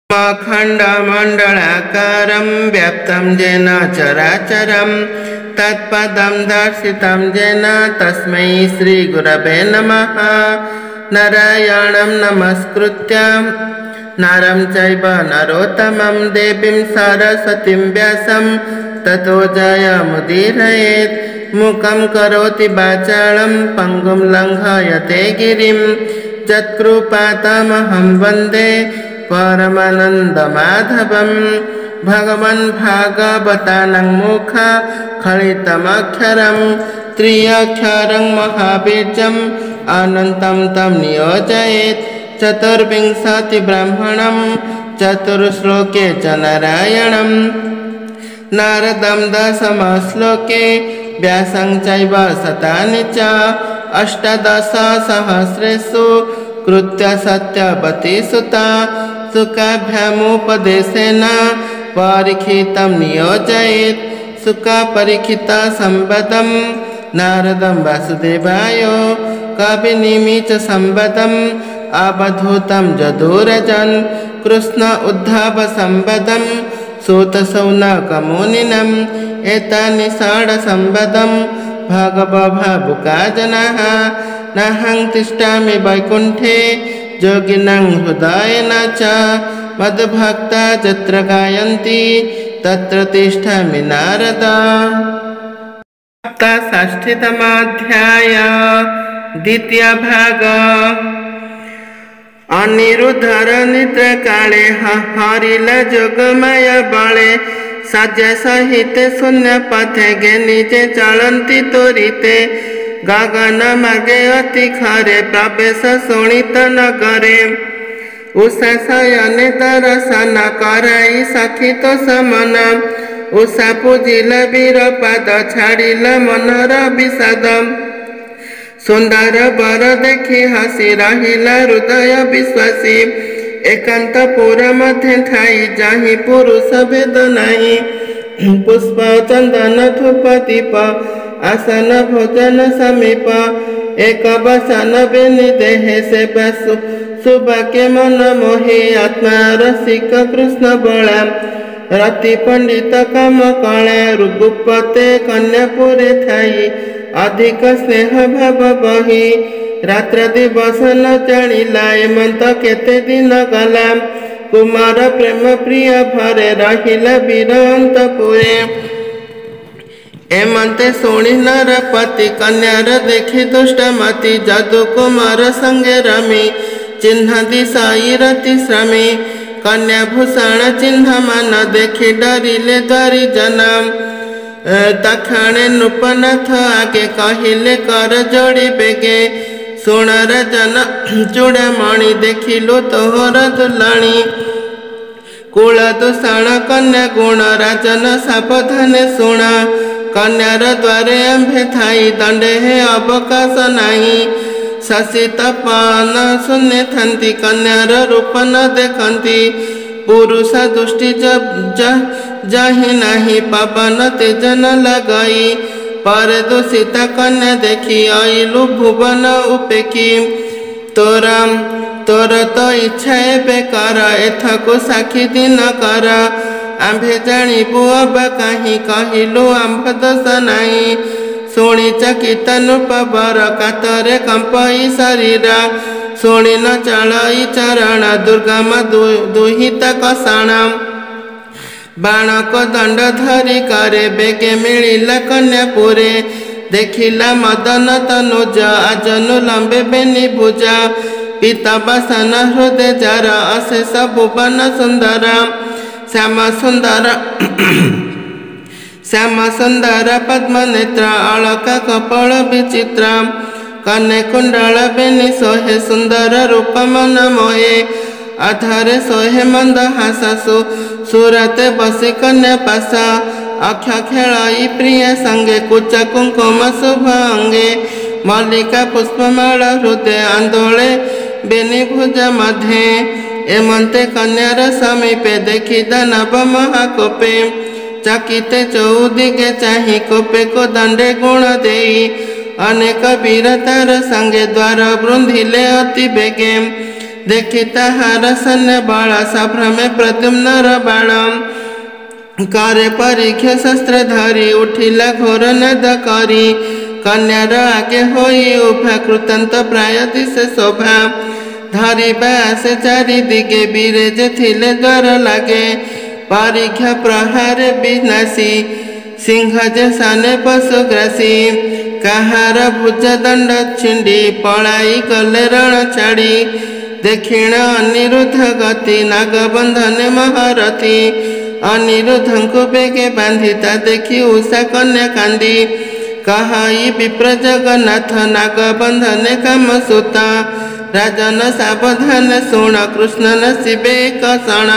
खण्डमण्डलाकारं व्याप्तं येन चराचरं तत्पदं दर्शितं येन तस्मै श्रीगुरवे नमः। नारायणं नमस्कृत्य नरं चैव नरोत्तमं देवीं सरस्वतीं व्यासं ततो जयमुदीरयेत्। मूकं करोति वाचालं पङ्गुं लङ्घयते गिरिं यत्कृपातमहं वन्दे परमानन्दमाधवं। भगवन् भागवतानां मुखा खलितमक्षरं त्र्यक्षरं महाबीजम् अनन्तं तं नियोजयेत्। चतुर्विंशतिब्राह्मणं चतुर्श्लोके च नारायणं नारदं दशमश्लोके व्यासं चैव शतानि च अष्टादशसहस्रेषु कृत्य सत्यवती सुता सुखाभ्यामुपदेशेन परीक्षितं नियोजयेत्। सुखपरीक्षितसंवदं नारदं वासुदेवाय कविनिमिष संवदम् अवधूतं जदुरजन् कृष्ण उद्धव संवदं सूतशौनकमुनिनम् एतानि षड्संवदं भगवभावुका जनाः। नाहं तिष्ठामि वैकुण्ठे योगिनां हृदयेन च मद्भक्ता यत्र गायन्ति तत्र तिष्ठामि नारद। सप्तषष्ठितमाध्याय द्वितीय भाग। अनिरुद्धर निद्राकाले हरिल जोगमाय बले सज्ज सहित शून्य पथे गे निजे चलन्ति त्वरिते गगन मार्गे अति खरे प्रवेश शोणित नगरे। उषा शयने दर्शन कराई सखी तो समन उषा पूजिल वीर पाद छाड़िल मनर विषाद। सुंदर वर देखी हसी रहिला हृदय विश्वासी एकांतपुर मध्य थाई जाहि पुरुष भेद नाही। पुष्प चंदन धूप दीप आसन भोजन समीप एक बसन बेनि देहे से बसु सुबाके मन मोहि आत्मा रसिक कृष्ण बला। रति पंडित काम कला रघुपते कन्यापुरे थाई अधिक स्नेह भाव बही रात्र दिवस न जानिला एमंत केते दिन गला। कुमार प्रेम प्रिय भरे रहिला वीर अंतपुरे एमंते शुणी नरपति कन्यार देखी दुष्टमति जदु कुमार संगे रमी चिन्ह दिशाई रति श्रमी। कन्या भूषण चिन्ह मान देखी डरिले द्वारी जना तक्षणे नृपनाथ आगे कहिले कर जोड़ी बेगे। सुण राजन चूड़ामणि देखिलु तोहर दुलाणी कुल दूषण कन्या गुण राजन सावधाने शुण। कन्यार द्वारे आंभे थाई दंडे हे अवकाश नाही। शशि तपन शून्य थांती कन्यार रूप न देखंती पुरुष दृष्टि जाहि नाही पवन तेज न लगई। पर दूषिता कन्या देखी आइलु भुवन उपेकी। तोर तो इच्छा एबे कर एथको साक्षी दिन कर आंभे जानिबु अब कहीं कहिलु आंभ दोष नाही। शुणी चकित नृपवर कातरे कंपई शरीर शुणी न चलई चरण दुर्गम दुहित कषण। बाणक दंड धरी करे बेगे मिलिला कन्यापुरे देखिला मदन तनुज आजनु लंबे बेनि भुजा। पिता बसन हृदय जार अशेष भुवन सुंदर श्याम सुंदर श्याम सुंदर पद्म नेत्र अलका कपल विचित्र। कन्या कुंडल बेनि सोहे सुंदर रूप मन मोहे अधरे सोहे मंद हासु सुरते बसी कन्या पासा। अक्ष खेलई प्रिय संगे कुच कुंकुम शुभ अंगे मल्लिका पुष्पमाल हृदय आंदोले बेनि भुज मध्य। एमंते कन्यार समीपे देखी दानव महाकोपे चकिते चौदिगे चाही कोपे को दंडे गुण देई। अनेक वीर तार संगे द्वार बृंधिले अति बेगे देखि ताहार सैन्य बल सभ्रमे प्रद्युम्नर बाण करे परीक्षा शस्त्र धरी उठिला घोर नाद करी कन्यार आगे होई उभा कृतांत प्राय दिशे शोभा धरिबा आसे चारि दिगे बीरे जे थिले द्वार लागे परीक्षा प्रहार विनाशी सिंह जे साने पशुग्रासी काहार भुज दंड छिंडी पलाई गले रण छाड़ी देखिण अनिरुद्ध गति नागबंधन महारथी अनिरुद्धंकु बेगे बांधिता देखी उषा कन्या कांदी कहाई विप्र जगन्नाथ नागबंधन काम सुता राजन सावधान शुण कृष्ण नशिबे कषण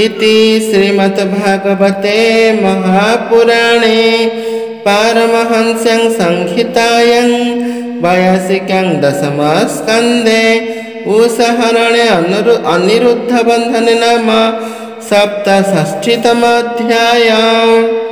इति श्रीमद्भागवते महापुराणे पारमहंस्यां संहितायां वयासिक्यां दशमस्कन्धे उषहरणे अनिरुद्ध बंधन नाम सप्तषष्ठीतमोऽध्यायः।